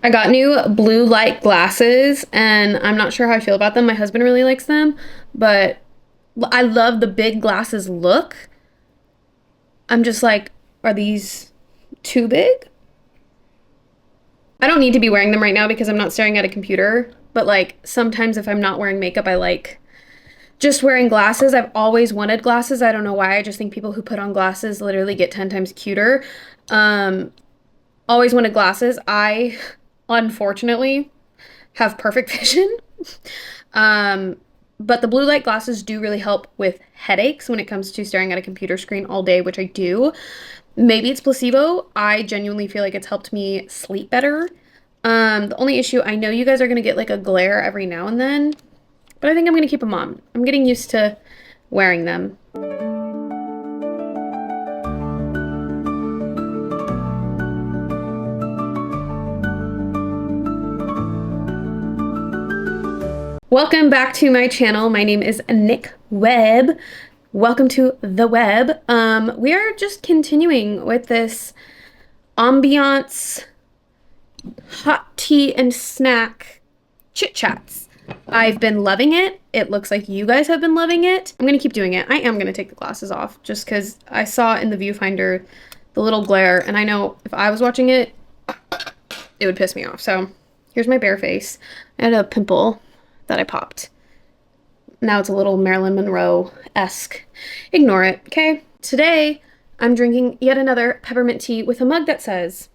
I got new blue light glasses and I'm not sure how I feel about them. My husband really likes them, but I love the big glasses look. I'm just like, are these too big? I don't need to be wearing them right now because I'm not staring at a computer, but like sometimes if I'm not wearing makeup, I like just wearing glasses. I've always wanted glasses. I don't know why. I just think people who put on glasses literally get 10 times cuter. Always wanted glasses. I, unfortunately, have perfect vision. But the blue light glasses do really help with headaches when it comes to staring at a computer screen all day, which I do. Maybe it's placebo. I genuinely feel like it's helped me sleep better. The only issue, I know you guys are going to get like a glare every now and then, but I think I'm going to keep them on. I'm getting used to wearing them. Welcome back to my channel. My name is Nick Webb. Welcome to the web. We are just continuing with this ambiance, hot tea and snack chit chats. I've been loving it. It looks like you guys have been loving it. I'm gonna keep doing it. I am gonna take the glasses off just because I saw in the viewfinder the little glare, and I know if I was watching it, it would piss me off. So here's my bare face. I had a pimple that I popped. Now it's a little Marilyn Monroe-esque. Ignore it, okay? Today, I'm drinking yet another peppermint tea with a mug that says,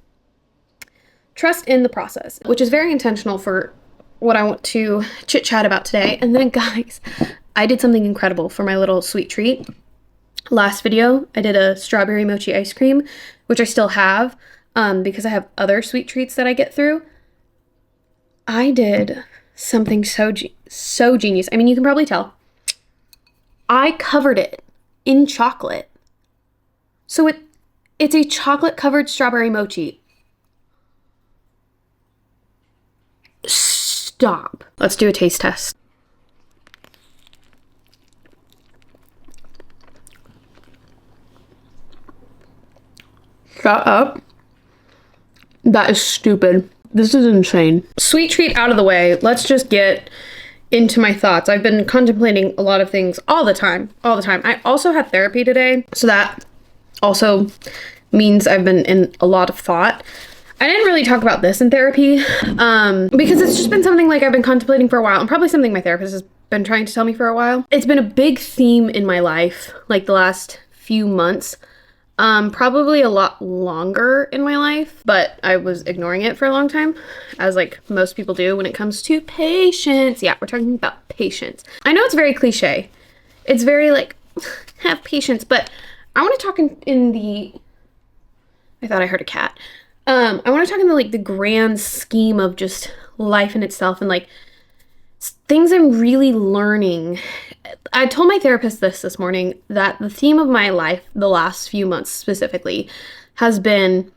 "Trust in the process," which is very intentional for what I want to chit-chat about today. And then, guys, I did something incredible for my little sweet treat. Last video, I did a strawberry mochi ice cream, which I still have because I have other sweet treats that I get through. I did something so genius. I mean, you can probably tell. I covered it in chocolate. So it's a chocolate covered strawberry mochi. Stop. Let's do a taste test. Shut up. That is stupid. This is insane. Sweet treat out of the way. Let's just get into my thoughts. I've been contemplating a lot of things all the time. I also had therapy today, so that also means I've been in a lot of thought. I didn't really talk about this in therapy because it's just been something like I've been contemplating for a while, and probably something my therapist has been trying to tell me for a while. It's been a big theme in my life, like the last few months. Probably a lot longer in my life, but I was ignoring it for a long time, as like most people do when it comes to patience. Yeah, we're talking about patience. I know it's very cliche. It's very like, have patience, but I want to talk in the, I thought I heard a cat. I want to talk in the like the grand scheme of just life in itself and like things I'm really learning. I told my therapist this morning that the theme of my life, the last few months specifically, has been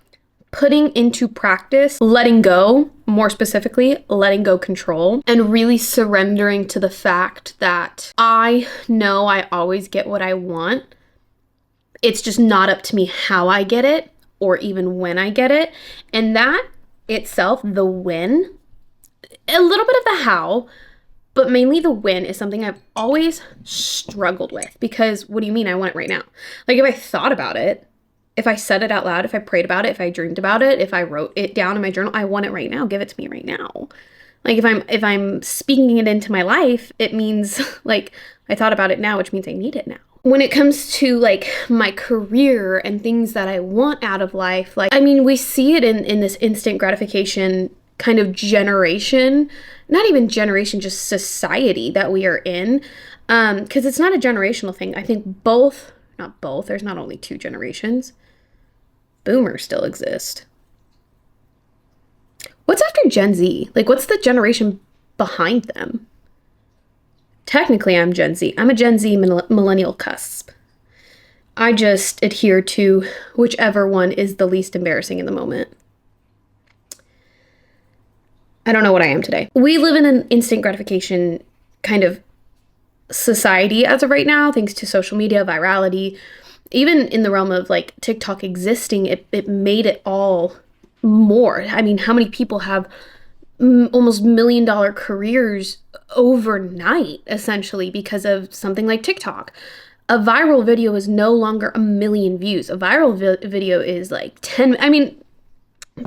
putting into practice, letting go, more specifically, letting go control, and really surrendering to the fact that I know I always get what I want. It's just not up to me how I get it or even when I get it. And that itself, the when, a little bit of the how, but mainly the when is something I've always struggled with because what do you mean I want it right now? Like if I thought about it, if I said it out loud, if I prayed about it, if I dreamed about it, if I wrote it down in my journal, I want it right now. Give it to me right now. Like if I'm speaking it into my life, it means like I thought about it now, which means I need it now. When it comes to like my career and things that I want out of life, like, I mean, we see it in this instant gratification kind of generation, not even generation, just society that we are in. Because it's not a generational thing. I think not both, there's not only two generations. Boomers still exist. What's after Gen Z? Like, what's the generation behind them? Technically, I'm Gen Z. I'm a Gen Z millennial cusp. I just adhere to whichever one is the least embarrassing in the moment. I don't know what I am today. We live in an instant gratification kind of society as of right now, thanks to social media, virality. Even in the realm of like TikTok existing, it made it all more. I mean, how many people have almost $1 million careers overnight, essentially, because of something like TikTok? A viral video is no longer 1 million views. A viral video is like 10. I mean,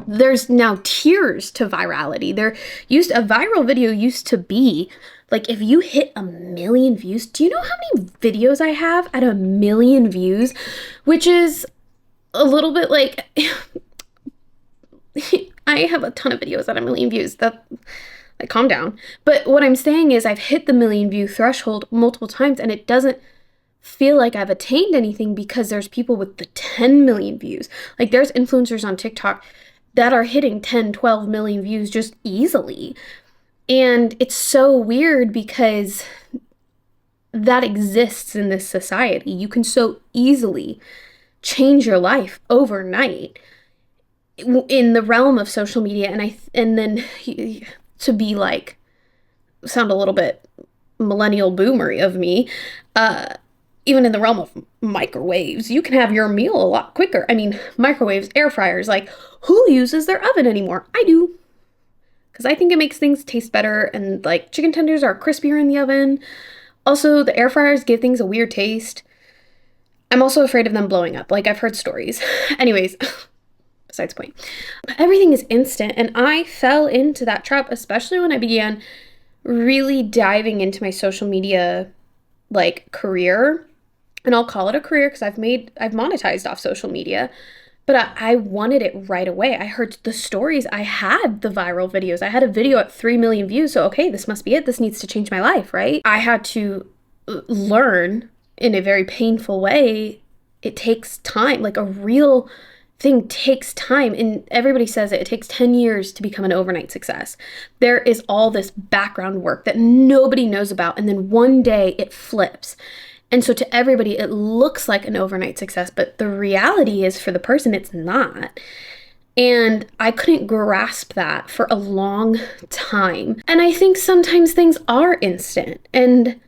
there's now tiers to virality. A viral video used to be like, if you hit 1 million views, do you know how many videos I have at 1 million views? Which is a little bit like, I have a ton of videos at 1 million views. Like, calm down. But what I'm saying is I've hit the 1 million view threshold multiple times, and it doesn't feel like I've attained anything because there's people with the 10 million views. Like, there's influencers on TikTok that are hitting 10, 12 million views just easily. And it's so weird because that exists in this society. You can so easily change your life overnight in the realm of social media. And then to be like, sound a little bit millennial boomery of me, even in the realm of microwaves, you can have your meal a lot quicker. I mean, microwaves, air fryers, like, who uses their oven anymore? I do. Because I think it makes things taste better, and like chicken tenders are crispier in the oven. Also, the air fryers give things a weird taste. I'm also afraid of them blowing up. Like, I've heard stories. Anyways, besides the point. Everything is instant, and I fell into that trap, especially when I began really diving into my social media like career. And I'll call it a career because I've monetized off social media. But I wanted it right away. I heard the stories. I had the viral videos. I had a video at 3 million views. So, okay, this must be it. This needs to change my life, right? I had to learn in a very painful way. It takes time. Like, a real thing takes time. And everybody says it takes 10 years to become an overnight success. There is all this background work that nobody knows about. And then one day it flips. And so to everybody, it looks like an overnight success, but the reality is for the person, it's not. And I couldn't grasp that for a long time. And I think sometimes things are instant, and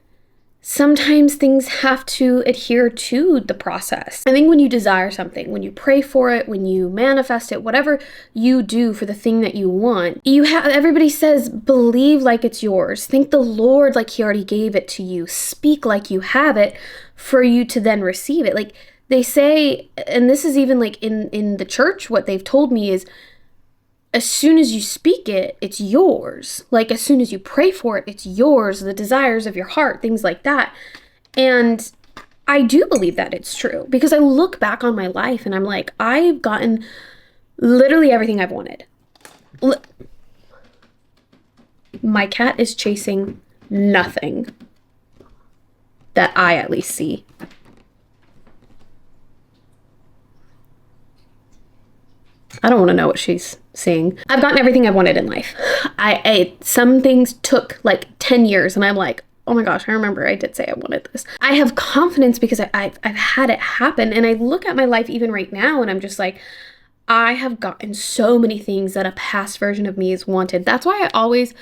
sometimes things have to adhere to the process. I think when you desire something, when you pray for it, when you manifest it, whatever you do for the thing that you want, everybody says, believe like it's yours. Thank the Lord like he already gave it to you. Speak like you have it for you to then receive it. Like they say, and this is even like in the church, what they've told me is, as soon as you speak it, it's yours. Like, as soon as you pray for it, it's yours. The desires of your heart, things like that. And I do believe that it's true because I look back on my life and I'm like, I've gotten literally everything I've wanted. My cat is chasing nothing that I at least see. I don't want to know what she's seeing. I've gotten everything I've wanted in life. Some things took like 10 years and I'm like, oh my gosh, I remember I did say I wanted this. I have confidence because I've had it happen. And I look at my life even right now and I'm just like, I have gotten so many things that a past version of me has wanted. That's why I always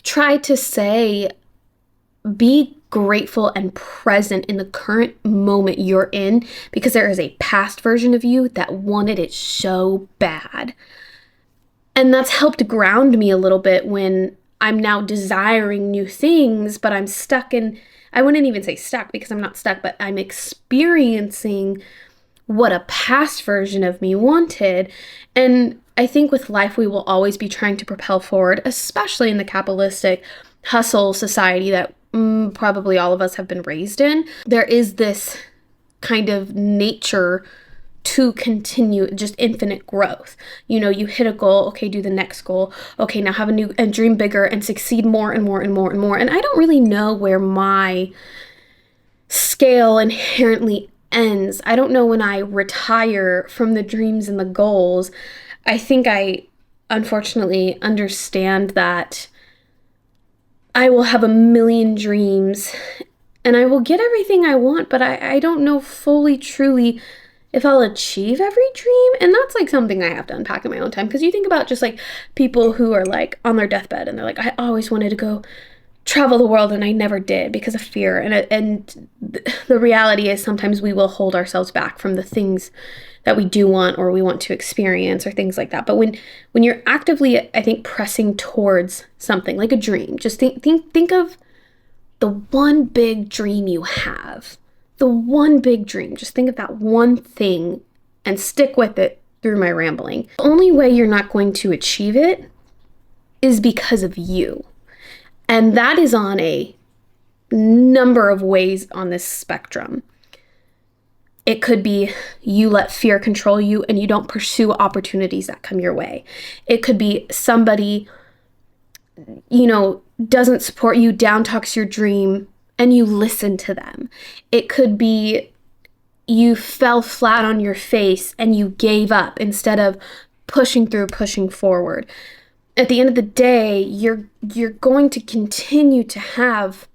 try to say, be grateful and present in the current moment you're in, because there is a past version of you that wanted it so bad. And that's helped ground me a little bit when I'm now desiring new things, but I'm stuck in, I wouldn't even say stuck because I'm not stuck, but I'm experiencing what a past version of me wanted. And I think with life, we will always be trying to propel forward, especially in the capitalistic hustle society that probably all of us have been raised in. There is this kind of nature to continue just infinite growth. You know, you hit a goal, okay, do the next goal. Okay, now have a new and dream bigger and succeed more and more and more and more. And I don't really know where my scale inherently ends. I don't know when I retire from the dreams and the goals. I think I unfortunately understand that I will have 1 million dreams and I will get everything I want, but I don't know fully, truly if I'll achieve every dream. And that's like something I have to unpack in my own time. Because you think about just like people who are like on their deathbed and they're like, I always wanted to go travel the world, and I never did because of fear. And the reality is sometimes we will hold ourselves back from the things that we do want or we want to experience or things like that. But when you're actively, I think, pressing towards something like a dream, just think of the one big dream you have. The one big dream. Just think of that one thing and stick with it through my rambling. The only way you're not going to achieve it is because of you. And that is on a number of ways on this spectrum. It could be you let fear control you and you don't pursue opportunities that come your way. It could be somebody, doesn't support you, down talks your dream, and you listen to them. It could be you fell flat on your face and you gave up instead of pushing through, pushing forward. At the end of the day, you're going to continue to have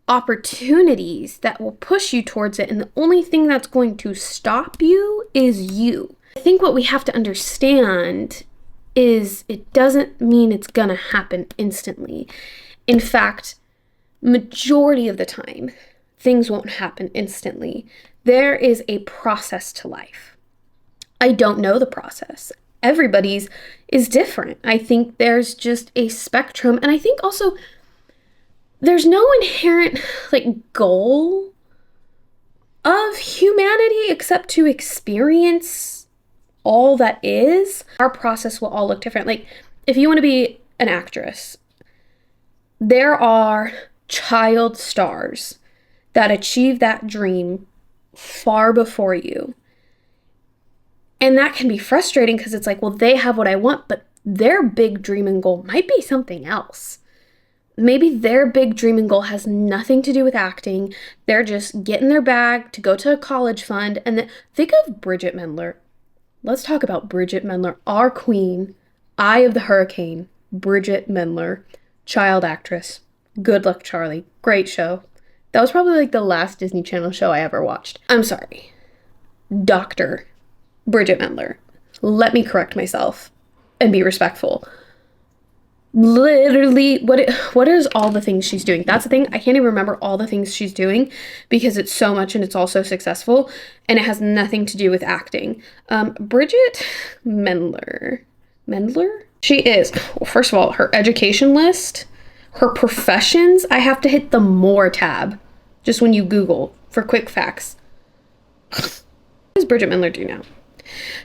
opportunities that will push you towards it, and the only thing that's going to stop you is you. I think what we have to understand is it doesn't mean it's gonna happen instantly. In fact, majority of the time, things won't happen instantly. There is a process to life. I don't know the process. Everybody's is different. I think there's just a spectrum, and I think also there's no inherent goal of humanity except to experience all that is. Our process will all look different. Like if you want to be an actress, there are child stars that achieve that dream far before you. And that can be frustrating because it's like, well, they have what I want, but their big dream and goal might be something else. Maybe their big dream and goal has nothing to do with acting. They're just getting their bag to go to a college fund. And then think of Bridget Mendler. Let's talk about Bridget Mendler, our queen, Eye of the Hurricane, Bridget Mendler, child actress. Good Luck Charlie. Great show. That was probably the last Disney Channel show I ever watched. I'm sorry. Dr. Bridget Mendler. Let me correct myself and be respectful. Literally, what is all the things she's doing? That's the thing. I can't even remember all the things she's doing because it's so much and it's all so successful and it has nothing to do with acting. Bridget Mendler. She is, well, first of all, her education list, her professions, I have to hit the more tab just when you Google for quick facts. What does Bridget Mendler do now?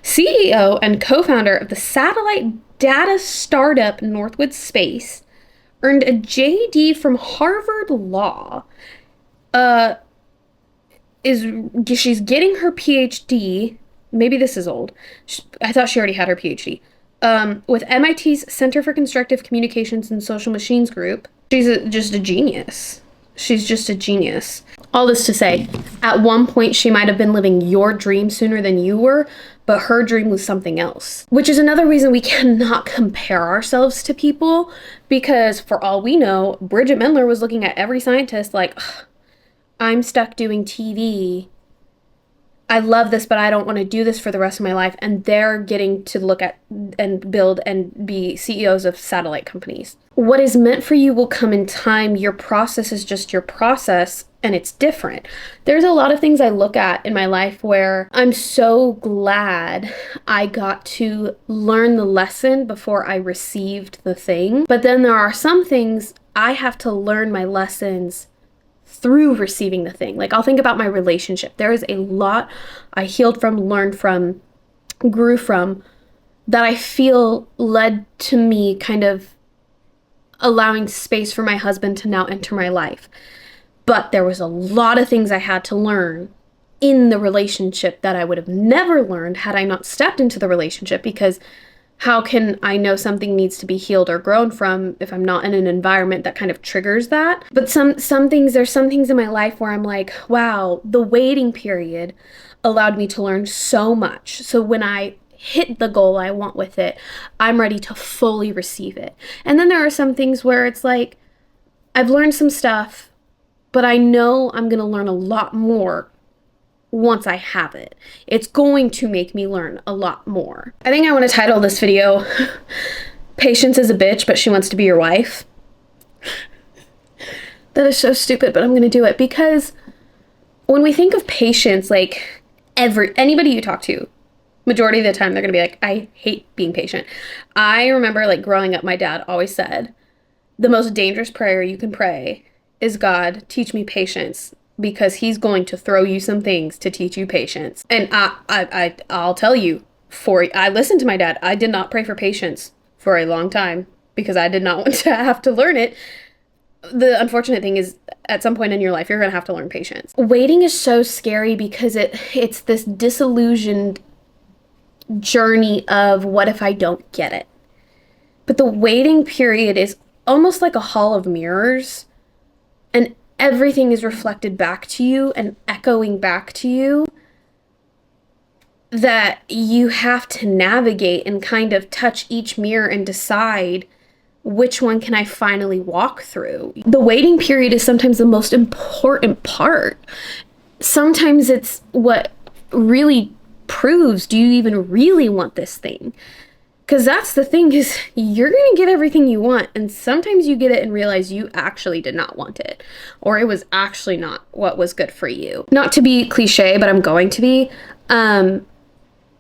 CEO and co-founder of the satellite data startup Northwood Space, earned a JD from Harvard Law. She's getting her PhD. Maybe this is old. I thought she already had her PhD. With MIT's Center for Constructive Communications and Social Machines Group. She's just a genius. She's just a genius. All this to say, at one point she might have been living your dream sooner than you were, but her dream was something else. Which is another reason we cannot compare ourselves to people, because for all we know, Bridget Mendler was looking at every scientist like, I'm stuck doing TV. I love this, but I don't want to do this for the rest of my life. And they're getting to look at and build and be CEOs of satellite companies. What is meant for you will come in time. Your process is just your process, and it's different. There's a lot of things I look at in my life where I'm so glad I got to learn the lesson before I received the thing. But then there are some things I have to learn my lessons through receiving the thing. Like I'll think about my relationship. There is a lot I healed from, learned from, grew from, that I feel led to me kind of allowing space for my husband to now enter my life. But there was a lot of things I had to learn in the relationship that I would have never learned had I not stepped into the relationship, because how can I know something needs to be healed or grown from if I'm not in an environment that kind of triggers that? But there's some things in my life where I'm like, wow, the waiting period allowed me to learn so much. So when I hit the goal I want with it, I'm ready to fully receive it. And then there are some things where it's like, I've learned some stuff, but I know I'm going to learn a lot more once I have it. It's going to make me learn a lot more. I think I want to title this video, Patience is a Bitch, but She Wants to Be Your Wife. That is so stupid, but I'm going to do it because when we think of patience, like anybody you talk to, majority of the time they're going to be like, I hate being patient. I remember like growing up, my dad always said, the most dangerous prayer you can pray is, God, teach me patience, because he's going to throw you some things to teach you patience. And I'll tell you, I listened to my dad. I did not pray for patience for a long time because I did not want to have to learn it. The unfortunate thing is, at some point in your life, you're going to have to learn patience. Waiting is so scary because it's this disillusioned journey of, what if I don't get it? But the waiting period is almost like a hall of mirrors, and everything is reflected back to you and echoing back to you, that you have to navigate and kind of touch each mirror and decide, which one can I finally walk through? The waiting period is sometimes the most important part. Sometimes it's what really proves, do you even really want this thing? Because that's the thing, is you're going to get everything you want, and sometimes you get it and realize you actually did not want it, or it was actually not what was good for you. Not to be cliche, but I'm going to be.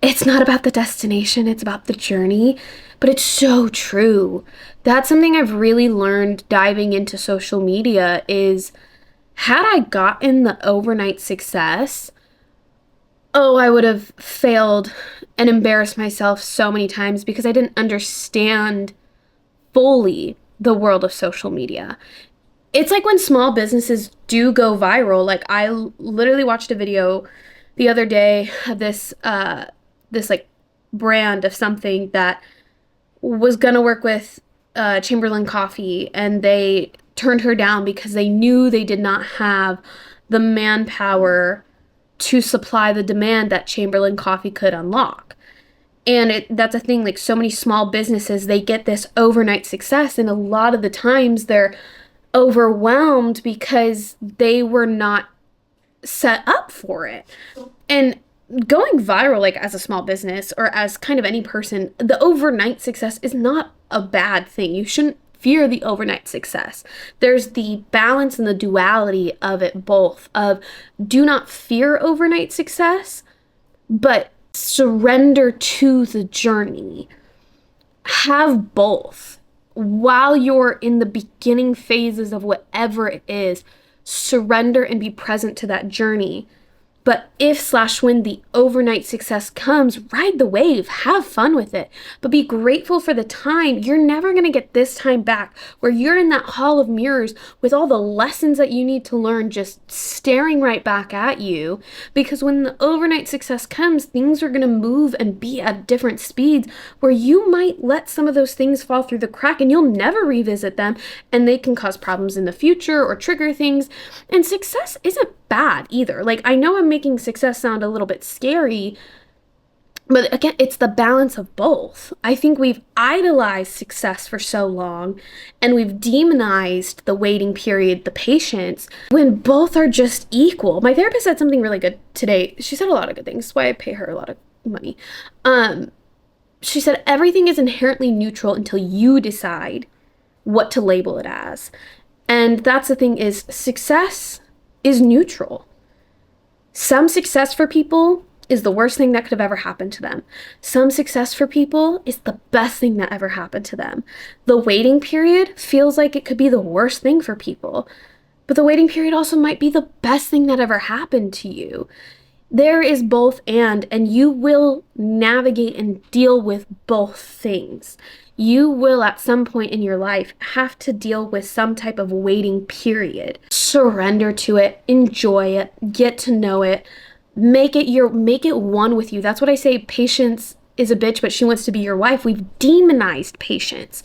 It's not about the destination, it's about the journey. But it's so true. That's something I've really learned diving into social media is, had I gotten the overnight success, I would have failed and embarrassed myself so many times because I didn't understand fully the world of social media. It's like when small businesses do go viral. Like, I literally watched a video the other day of this like brand of something that was gonna work with Chamberlain Coffee, and they turned her down because they knew they did not have the manpower to supply the demand that Chamberlain Coffee could unlock. And that's a thing, like so many small businesses, they get this overnight success, and a lot of the times they're overwhelmed because they were not set up for it. And going viral, like as a small business or as kind of any person, the overnight success is not a bad thing. You shouldn't fear the overnight success. There's the balance and the duality of it both, of do not fear overnight success, but surrender to the journey. Have both. While you're in the beginning phases of whatever it is, surrender and be present to that journey. But if/when the overnight success comes, ride the wave, have fun with it, but be grateful for the time. You're never going to get this time back where you're in that hall of mirrors with all the lessons that you need to learn just staring right back at you. Because when the overnight success comes, things are going to move and be at different speeds where you might let some of those things fall through the crack and you'll never revisit them, and they can cause problems in the future or trigger things. And success isn't bad either. Like, I know I'm making success sound a little bit scary, but again, it's the balance of both. I think we've idolized success for so long, and we've demonized the waiting period, the patience, when both are just equal. My therapist said something really good today. She said a lot of good things. That's why I pay her a lot of money. She said everything is inherently neutral until you decide what to label it as. And that's the thing, is success is neutral. Some success for people is the worst thing that could have ever happened to them. Some success for people is the best thing that ever happened to them. The waiting period feels like it could be the worst thing for people, but the waiting period also might be the best thing that ever happened to you. There is both and you will navigate and deal with both things. You will at some point in your life have to deal with some type of waiting period. Surrender to it, enjoy it, get to know it, make it one with you. That's what I say, patience is a bitch, but she wants to be your wife. We've demonized patience.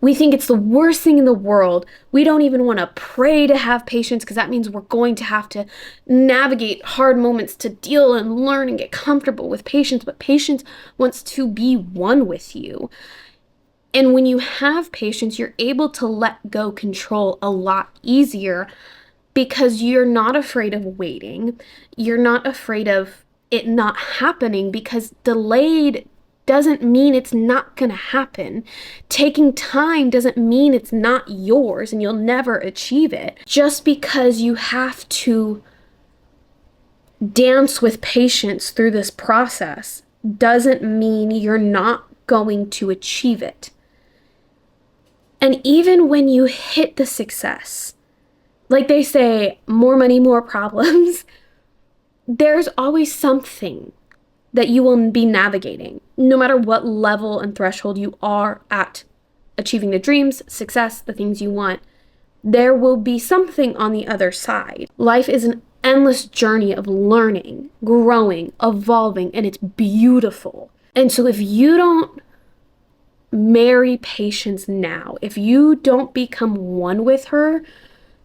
We think it's the worst thing in the world. We don't even want to pray to have patience because that means we're going to have to navigate hard moments to deal and learn and get comfortable with patience. But patience wants to be one with you. And when you have patience, you're able to let go control a lot easier because you're not afraid of waiting. You're not afraid of it not happening, because delayed doesn't mean it's not gonna happen. Taking time doesn't mean it's not yours and you'll never achieve it. Just because you have to dance with patience through this process doesn't mean you're not going to achieve it. And even when you hit the success, like they say, more money, more problems, there's always something that you will be navigating, no matter what level and threshold you are at achieving the dreams, success, the things you want. There will be something on the other side. Life is an endless journey of learning, growing, evolving, and it's beautiful. And so if you don't marry patience now, if you don't become one with her,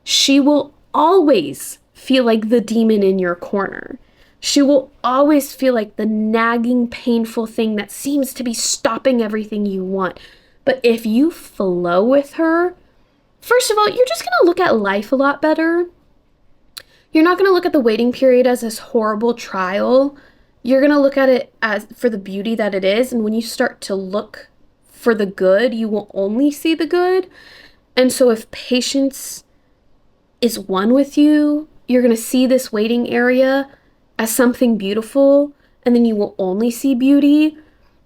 she will always feel like the demon in your corner. She will always feel like the nagging, painful thing that seems to be stopping everything you want. But if you flow with her, first of all, you're just going to look at life a lot better. You're not going to look at the waiting period as this horrible trial. You're going to look at it as for the beauty that it is. And when you start to look for the good, you will only see the good. And so if patience is one with you, you're going to see this waiting area as something beautiful, and then you will only see beauty,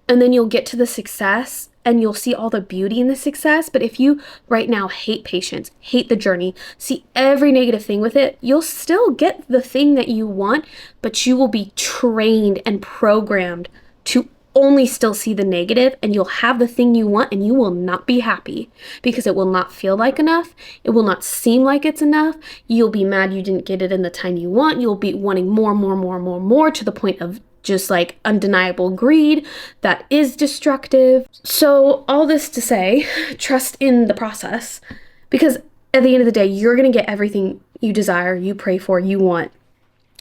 and then you'll get to the success and you'll see all the beauty in the success. But if you right now hate patience, hate the journey, see every negative thing with it, you'll still get the thing that you want, but you will be trained and programmed to only still see the negative, and you'll have the thing you want and you will not be happy because it will not feel like enough. It will not seem like it's enough. You'll be mad you didn't get it in the time you want. You'll be wanting more to the point of just like undeniable greed that is destructive. So all this to say, trust in the process, because at the end of the day, you're going to get everything you desire, you pray for, you want,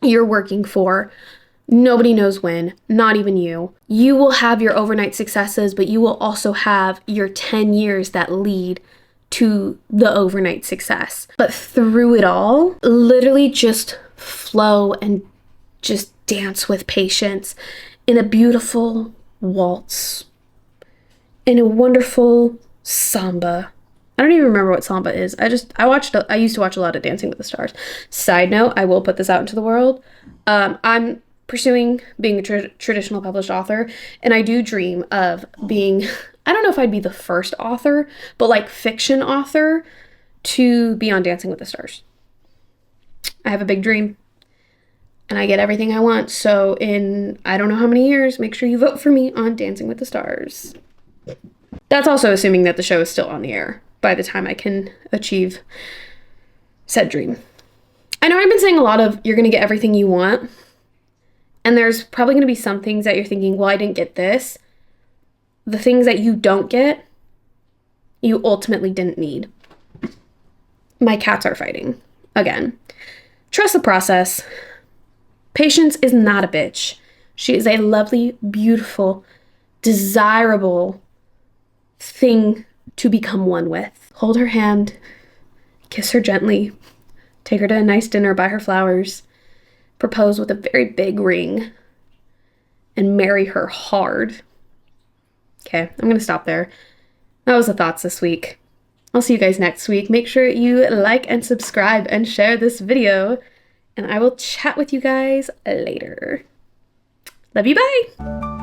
you're working for. Nobody knows when, not even you. You will have your overnight successes, but you will also have your 10 years that lead to the overnight success. But through it all, literally just flow and just dance with patience in a beautiful waltz, in a wonderful samba. I don't even remember what samba is. I used to watch a lot of Dancing with the Stars. Side note, I will put this out into the world. I'm pursuing being a traditional published author, and I do dream of being, I don't know if I'd be the first author, but like fiction author to be on Dancing with the Stars. I have a big dream and I get everything I want. So in, I don't know how many years, make sure you vote for me on Dancing with the Stars. That's also assuming that the show is still on the air by the time I can achieve said dream. I know I've been saying a lot of, you're going to get everything you want. And there's probably going to be some things that you're thinking, well, I didn't get this. The things that you don't get, you ultimately didn't need. My cats are fighting again. Trust the process. Patience is not a bitch. She is a lovely, beautiful, desirable thing to become one with. Hold her hand, kiss her gently, take her to a nice dinner, buy her flowers, propose with a very big ring, and marry her hard. Okay, I'm going to stop there. That was the thoughts this week. I'll see you guys next week. Make sure you like and subscribe and share this video, and I will chat with you guys later. Love you, bye!